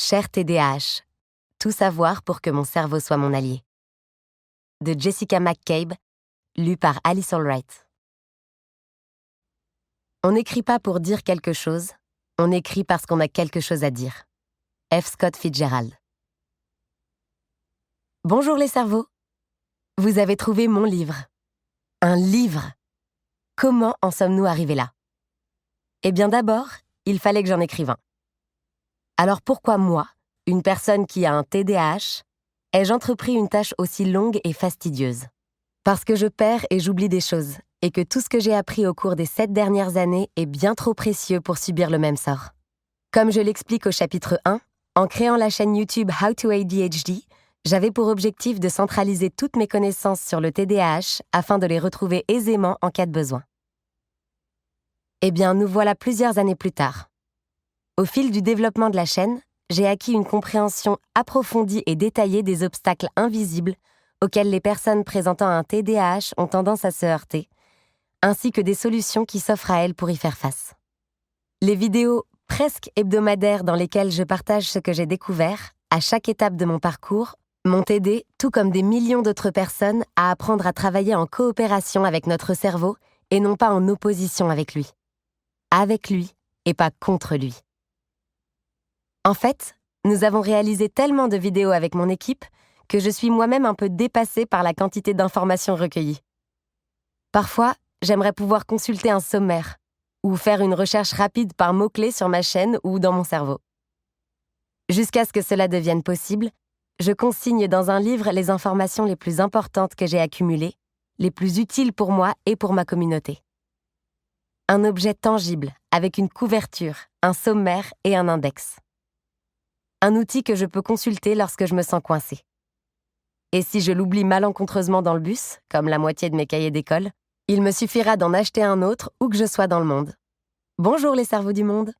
Cher TDAH, tout savoir pour que mon cerveau soit mon allié. De Jessica McCabe, lu par Alice Allwright. On n'écrit pas pour dire quelque chose, on écrit parce qu'on a quelque chose à dire. F. Scott Fitzgerald. Bonjour les cerveaux. Vous avez trouvé mon livre. Un livre. Comment en sommes-nous arrivés là? Eh bien d'abord, il fallait que j'en écrive un. Alors pourquoi moi, une personne qui a un TDAH, ai-je entrepris une tâche aussi longue et fastidieuse? Parce que je perds et j'oublie des choses, et que tout ce que j'ai appris au cours des 7 dernières années est bien trop précieux pour subir le même sort. Comme je l'explique au chapitre 1, en créant la chaîne YouTube How to ADHD, j'avais pour objectif de centraliser toutes mes connaissances sur le TDAH afin de les retrouver aisément en cas de besoin. Eh bien, nous voilà plusieurs années plus tard. Au fil du développement de la chaîne, j'ai acquis une compréhension approfondie et détaillée des obstacles invisibles auxquels les personnes présentant un TDAH ont tendance à se heurter, ainsi que des solutions qui s'offrent à elles pour y faire face. Les vidéos presque hebdomadaires dans lesquelles je partage ce que j'ai découvert, à chaque étape de mon parcours, m'ont aidé, tout comme des millions d'autres personnes, à apprendre à travailler en coopération avec notre cerveau et non pas en opposition avec lui. Avec lui et pas contre lui. En fait, nous avons réalisé tellement de vidéos avec mon équipe que je suis moi-même un peu dépassée par la quantité d'informations recueillies. Parfois, j'aimerais pouvoir consulter un sommaire ou faire une recherche rapide par mots-clés sur ma chaîne ou dans mon cerveau. Jusqu'à ce que cela devienne possible, je consigne dans un livre les informations les plus importantes que j'ai accumulées, les plus utiles pour moi et pour ma communauté. Un objet tangible, avec une couverture, un sommaire et un index. Un outil que je peux consulter lorsque je me sens coincée. Et si je l'oublie malencontreusement dans le bus, comme la moitié de mes cahiers d'école, il me suffira d'en acheter un autre où que je sois dans le monde. Bonjour les cerveaux du monde.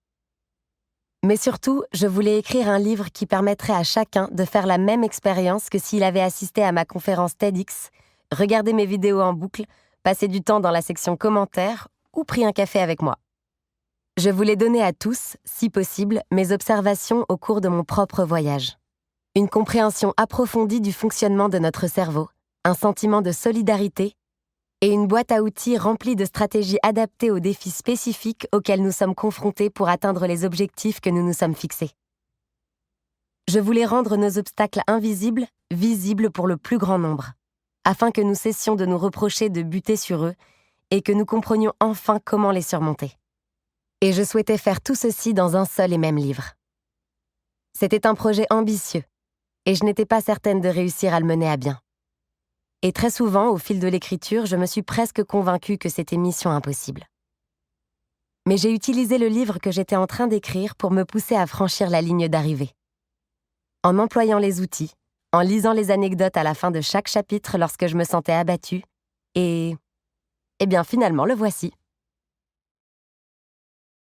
Mais surtout, je voulais écrire un livre qui permettrait à chacun de faire la même expérience que s'il avait assisté à ma conférence TEDx, regardé mes vidéos en boucle, passé du temps dans la section commentaires ou pris un café avec moi. Je voulais donner à tous, si possible, mes observations au cours de mon propre voyage. Une compréhension approfondie du fonctionnement de notre cerveau, un sentiment de solidarité et une boîte à outils remplie de stratégies adaptées aux défis spécifiques auxquels nous sommes confrontés pour atteindre les objectifs que nous nous sommes fixés. Je voulais rendre nos obstacles invisibles, visibles pour le plus grand nombre, afin que nous cessions de nous reprocher de buter sur eux et que nous comprenions enfin comment les surmonter. Et je souhaitais faire tout ceci dans un seul et même livre. C'était un projet ambitieux, et je n'étais pas certaine de réussir à le mener à bien. Et très souvent, au fil de l'écriture, je me suis presque convaincue que c'était mission impossible. Mais j'ai utilisé le livre que j'étais en train d'écrire pour me pousser à franchir la ligne d'arrivée. En employant les outils, en lisant les anecdotes à la fin de chaque chapitre lorsque je me sentais abattue, et... Eh bien, finalement, le voici.